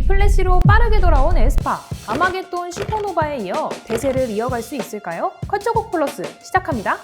위플래시로 빠르게 돌아온 에스파, 아마겟돈 슈퍼노바에 이어 대세를 이어갈 수 있을까요? 컬처곡 플러스 시작합니다.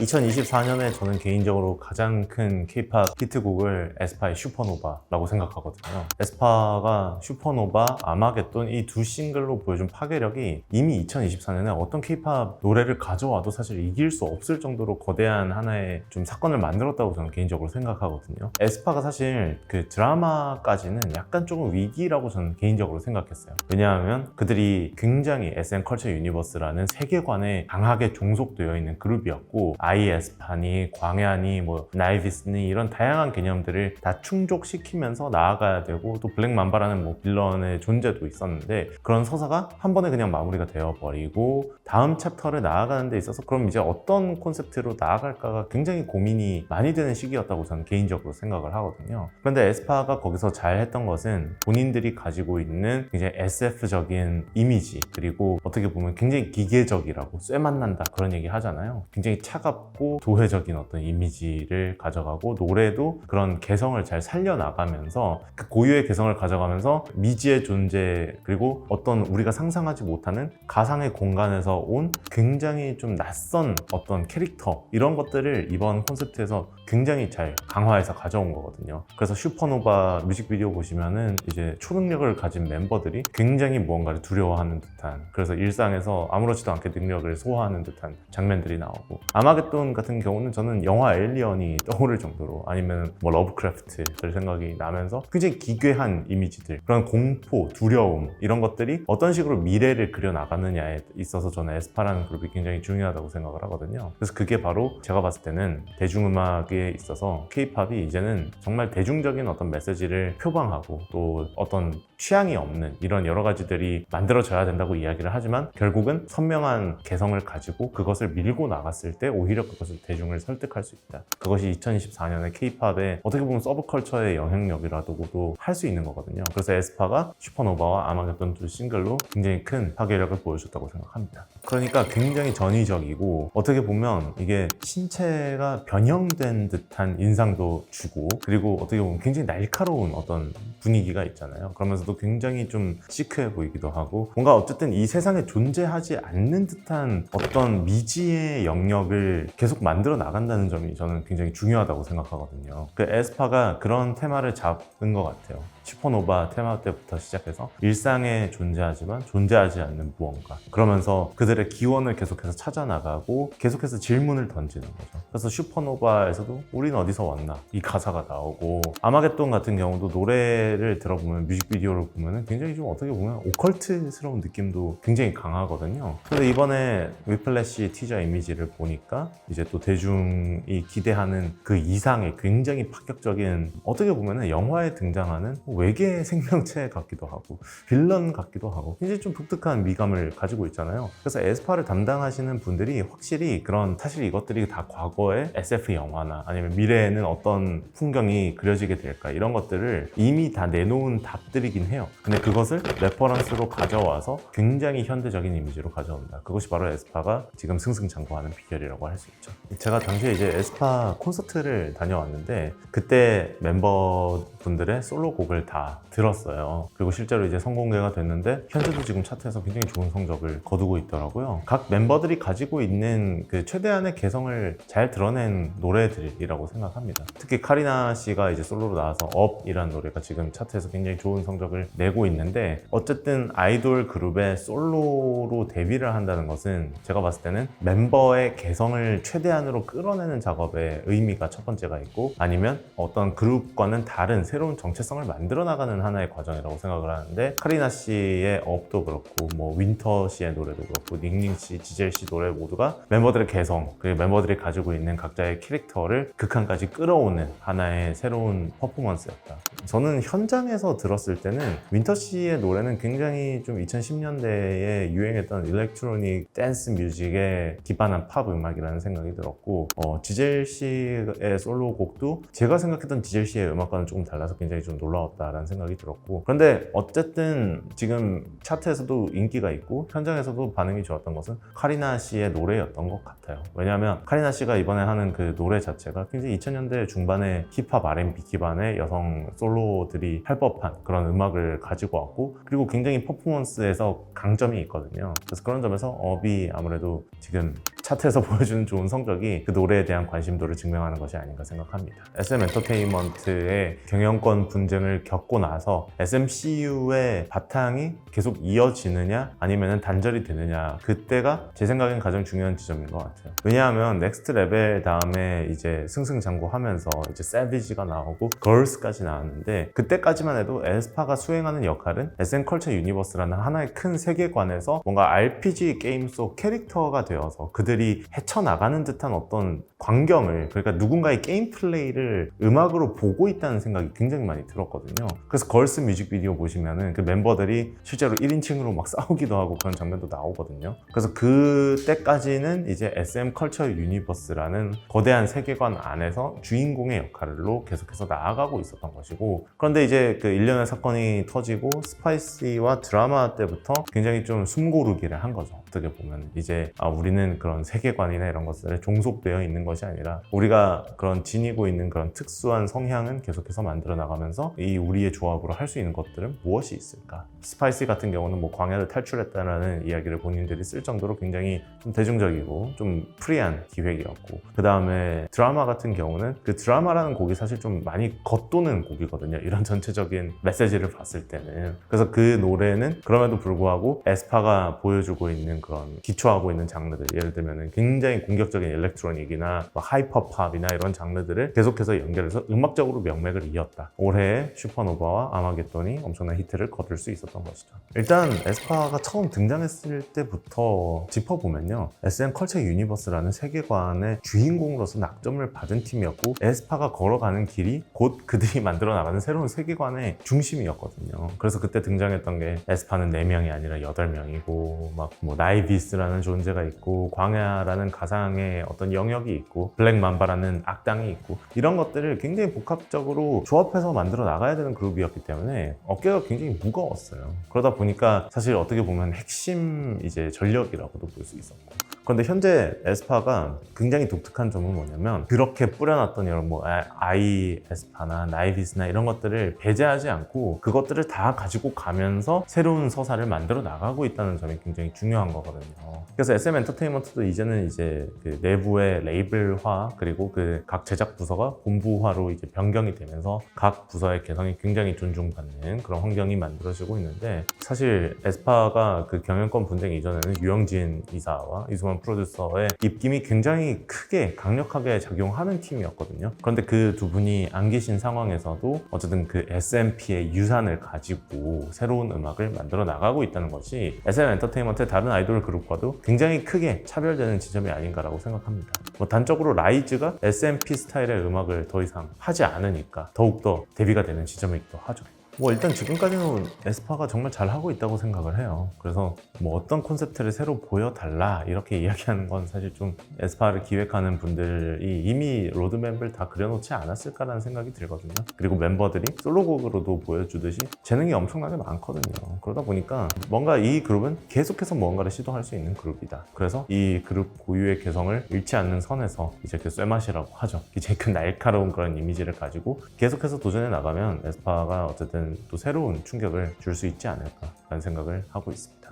2024년에 저는 개인적으로 가장 큰 K-팝 히트곡을 에스파의 슈퍼노바라고 생각하거든요. 에스파가 슈퍼노바, 아마겟돈 이 두 싱글로 보여준 파괴력이 이미 2024년에 어떤 K-팝 노래를 가져와도 사실 이길 수 없을 정도로 거대한 하나의 좀 사건을 만들었다고 저는 개인적으로 생각하거든요. 에스파가 사실 그 드라마까지는 약간 조금 위기라고 저는 개인적으로 생각했어요. 왜냐하면 그들이 굉장히 SM 컬처 유니버스라는 세계관에 강하게 종속되어 있는 그룹이었고, 아이에스파니, 광야니, 뭐 나이비스니 이런 다양한 개념들을 다 충족시키면서 나아가야 되고, 또 블랙맘바라는 뭐 빌런의 존재도 있었는데 그런 서사가 한 번에 그냥 마무리가 되어버리고 다음 챕터를 나아가는 데 있어서 그럼 이제 어떤 콘셉트로 나아갈까가 굉장히 고민이 많이 되는 시기였다고 저는 개인적으로 생각을 하거든요. 그런데 에스파가 거기서 잘 했던 것은 본인들이 가지고 있는 굉장히 SF적인 이미지, 그리고 어떻게 보면 굉장히 기계적이라고 쇠맛 난다 그런 얘기 하잖아요. 굉장히 차갑고 도회적인 어떤 이미지를 가져가고, 노래도 그런 개성을 잘 살려나가면서 그 고유의 개성을 가져가면서 미지의 존재, 그리고 어떤 우리가 상상하지 못하는 가상의 공간에서 온 굉장히 좀 낯선 어떤 캐릭터, 이런 것들을 이번 콘셉트에서 굉장히 잘 강화해서 가져온 거거든요. 그래서 슈퍼노바 뮤직비디오 보시면은 이제 초능력을 가진 멤버들이 굉장히 무언가를 두려워하는 듯한, 그래서 일상에서 아무렇지도 않게 능력을 소화하는 듯한 장면들이 나오고, 아마겟돈 같은 경우는 저는 영화 에일리언이 떠오를 정도로, 아니면 뭐 러브크래프트들 생각이 나면서 굉장히 기괴한 이미지들, 그런 공포, 두려움, 이런 것들이 어떤 식으로 미래를 그려나가느냐에 있어서 저는 에스파라는 그룹이 굉장히 중요하다고 생각을 하거든요. 그래서 그게 바로 제가 봤을 때는 대중음악에 있어서 K-팝이 이제는 정말 대중적인 어떤 메시지를 표방하고, 또 어떤 취향이 없는 이런 여러 가지들이 만들어져야 된다고 이야기를 하지만, 결국은 선명한 개성을 가지고 그것을 밀고 나갔을 때 오히려 그것을 대중을 설득할 수 있다. 그것이 2024년의 K-팝의 어떻게 보면 서브컬처의 영향력이라고도 할 수 있는 거거든요. 그래서 에스파가 슈퍼노바와 아마겟돈 두 싱글로 굉장히 큰 파괴력을 보여줬다고 생각합니다. 그러니까 굉장히 전위적이고, 어떻게 보면 이게 신체가 변형된 듯한 인상도 주고, 그리고 어떻게 보면 굉장히 날카로운 어떤 분위기가 있잖아요. 그러면서도 굉장히 좀 시크해 보이기도 하고, 뭔가 어쨌든 이 세상에 존재하지 않는 듯한 어떤 미지의 영역을 계속 만들어 나간다는 점이 저는 굉장히 중요하다고 생각하거든요. 그 에스파가 그런 테마를 잡은 것 같아요. 슈퍼노바 테마 때부터 시작해서 일상에 존재하지만 존재하지 않는 무언가, 그러면서 그들의 기원을 계속해서 찾아나가고 계속해서 질문을 던지는 거죠. 그래서 슈퍼노바에서도 우린 어디서 왔나 이 가사가 나오고, 아마겟돈 같은 경우도 노래를 들어보면, 뮤직비디오를 보면 굉장히 좀 어떻게 보면 오컬트스러운 느낌도 굉장히 강하거든요. 근데 이번에 위플래시 티저 이미지를 보니까 이제 또 대중이 기대하는 그 이상의 굉장히 파격적인, 어떻게 보면 영화에 등장하는 외계 생명체 같기도 하고 빌런 같기도 하고 굉장히 좀 독특한 미감을 가지고 있잖아요. 그래서 에스파를 담당하시는 분들이 확실히 그런, 사실 이것들이 다 과거의 SF 영화나 아니면 미래에는 어떤 풍경이 그려지게 될까, 이런 것들을 이미 다 내놓은 답들이긴 해요. 근데 그것을 레퍼런스로 가져와서 굉장히 현대적인 이미지로 가져온다. 그것이 바로 에스파가 지금 승승장구하는 비결이라고 할 수 있죠. 제가 당시에 이제 에스파 콘서트를 다녀왔는데, 그때 멤버분들의 솔로곡을 다 들었어요. 그리고 실제로 이제 선공개가 됐는데 현재도 지금 차트에서 굉장히 좋은 성적을 거두고 있더라고요. 각 멤버들이 가지고 있는 그 최대한의 개성을 잘 드러낸 노래들이라고 생각합니다. 특히 카리나 씨가 이제 솔로로 나와서 업이라는 노래가 지금 차트에서 굉장히 좋은 성적을 내고 있는데, 어쨌든 아이돌 그룹의 솔로로 데뷔를 한다는 것은 제가 봤을 때는 멤버의 개성을 최대한으로 끌어내는 작업에 의미가 첫 번째가 있고, 아니면 어떤 그룹과는 다른 새로운 정체성을 만들어 나가는 하나의 과정이라고 생각을 하는데, 카리나 씨의 업도 그렇고, 뭐 윈터 씨의 노래도 그렇고, 닝닝 씨, 지젤 씨 노래 모두가 멤버들의 개성, 그리고 멤버들이 가지고 있는 각자의 캐릭터를 극한까지 끌어오는 하나의 새로운 퍼포먼스였다. 저는 현장에서 들었을 때는 윈터 씨의 노래는 굉장히 좀 2010년대에 유행했던 일렉트로닉 댄스 뮤직에 기반한 팝 음악이라는 생각이 들었고, 지젤 씨의 솔로곡도 제가 생각했던 지젤 씨의 음악과는 조금 달라서 굉장히 좀 놀라웠다 거다라는 생각이 들었고, 그런데 어쨌든 지금 차트에서도 인기가 있고 현장에서도 반응이 좋았던 것은 카리나 씨의 노래였던 것 같아요. 왜냐하면 카리나 씨가 이번에 하는 그 노래 자체가 굉장히 2000년대 중반에 힙합 R&B 기반의 여성 솔로들이 할 법한 그런 음악을 가지고 왔고, 그리고 굉장히 퍼포먼스에서 강점이 있거든요. 그래서 그런 점에서 업이 아무래도 지금 차트에서 보여주는 좋은 성적이 그 노래에 대한 관심도를 증명하는 것이 아닌가 생각합니다. SM 엔터테인먼트의 경영권 분쟁을 겪고 나서 SMCU의 바탕이 계속 이어지느냐 아니면 단절이 되느냐, 그때가 제 생각엔 가장 중요한 지점인 것 같아요. 왜냐하면 넥스트 레벨 다음에 이제 승승장구하면서 이제 세비지가 나오고 걸스까지 나왔는데, 그때까지만 해도 에스파가 수행하는 역할은 SM 컬처 유니버스라는 하나의 큰 세계관에서 뭔가 RPG 게임 속 캐릭터가 되어서 그들이 헤쳐나가는 듯한 어떤 광경을, 그러니까 누군가의 게임 플레이를 음악으로 보고 있다는 생각이 굉장히 많이 들었거든요. 그래서 걸스 뮤직비디오 보시면은 그 멤버들이 실제로 1인칭으로 막 싸우기도 하고 그런 장면도 나오거든요. 그래서 그때까지는 이제 SM 컬처 유니버스라는 거대한 세계관 안에서 주인공의 역할로 계속해서 나아가고 있었던 것이고, 그런데 이제 그 일련의 사건이 터지고 스파이시와 드라마 때부터 굉장히 좀 숨고르기를 한 거죠. 어떻게 보면 이제 우리는 그런 세계관이나 이런 것들에 종속되어 있는 것이 아니라 우리가 그런 지니고 있는 그런 특수한 성향은 계속해서 만들어 나가면서 이 우리의 조합으로 할 수 있는 것들은 무엇이 있을까? 스파이시 같은 경우는 뭐 광야를 탈출했다라는 이야기를 본인들이 쓸 정도로 굉장히 좀 대중적이고 좀 프리한 기획이었고, 그 다음에 드라마 같은 경우는 그 드라마라는 곡이 사실 좀 많이 겉도는 곡이거든요. 이런 전체적인 메시지를 봤을 때는. 그래서 그 노래는 그럼에도 불구하고 에스파가 보여주고 있는 그런 기초하고 있는 장르들, 예를 들면 굉장히 공격적인 일렉트로닉이나 하이퍼팝이나 이런 장르들을 계속해서 연결해서 음악적으로 명맥을 이었다. 올해 슈퍼노바와 아마겟돈이 엄청난 히트를 거둘 수 있었던 것이죠. 일단 에스파가 처음 등장했을 때부터 짚어보면요, SM 컬처 유니버스라는 세계관의 주인공으로서 낙점을 받은 팀이었고, 에스파가 걸어가는 길이 곧 그들이 만들어 나가는 새로운 세계관의 중심이었거든요. 그래서 그때 등장했던 게 에스파는 4명이 아니라 8명이고 막 뭐 나이비스라는 존재가 있고 광야라는 가상의 어떤 영역이 있고 블랙 맘바라는 악당이 있고, 이런 것들을 굉장히 복합적으로 조합해서 만들어 나가야 되는 그룹이었기 때문에 어깨가 굉장히 무거웠어요. 그러다 보니까 사실 어떻게 보면 핵심 이제 전력이라고도 볼 수 있었고, 그런데 현재 에스파가 굉장히 독특한 점은 뭐냐면, 그렇게 뿌려놨던 이런 뭐 아이 에스파나 나이비스나 이런 것들을 배제하지 않고 그것들을 다 가지고 가면서 새로운 서사를 만들어 나가고 있다는 점이 굉장히 중요한 거거든요. 그래서 SM 엔터테인먼트도 이제는 이제 그 내부의 레이블화, 그리고 그 각 제작 부서가 본부화로 이제 변경이 되면서 각 부서의 개성이 굉장히 존중받는 그런 환경이 만들어지고 있는데, 사실 에스파가 그 경영권 분쟁 이전에는 유영진 이사와 이승환 프로듀서의 입김이 굉장히 크게 강력하게 작용하는 팀이었거든요. 그런데 그 두 분이 안 계신 상황에서도 어쨌든 그 SMP의 유산을 가지고 새로운 음악을 만들어 나가고 있다는 것이 SM 엔터테인먼트의 다른 아이돌 그룹과도 굉장히 크게 차별되는 지점이 아닌가라고 생각합니다. 뭐 단적으로 라이즈가 SMP 스타일의 음악을 더 이상 하지 않으니까 더욱더 대비가 되는 지점이기도 하죠. 뭐 일단 지금까지는 에스파가 정말 잘하고 있다고 생각을 해요. 그래서 뭐 어떤 콘셉트를 새로 보여달라 이렇게 이야기하는 건 사실 좀 에스파를 기획하는 분들이 이미 로드맵을 다 그려놓지 않았을까라는 생각이 들거든요. 그리고 멤버들이 솔로곡으로도 보여주듯이 재능이 엄청나게 많거든요. 그러다 보니까 뭔가 이 그룹은 계속해서 뭔가를 시도할 수 있는 그룹이다. 그래서 이 그룹 고유의 개성을 잃지 않는 선에서 이제 그 쇠맛이라고 하죠. 이제 그 날카로운 그런 이미지를 가지고 계속해서 도전해 나가면 에스파가 어쨌든 또 새로운 충격을 줄 수 있지 않을까라는 생각을 하고 있습니다.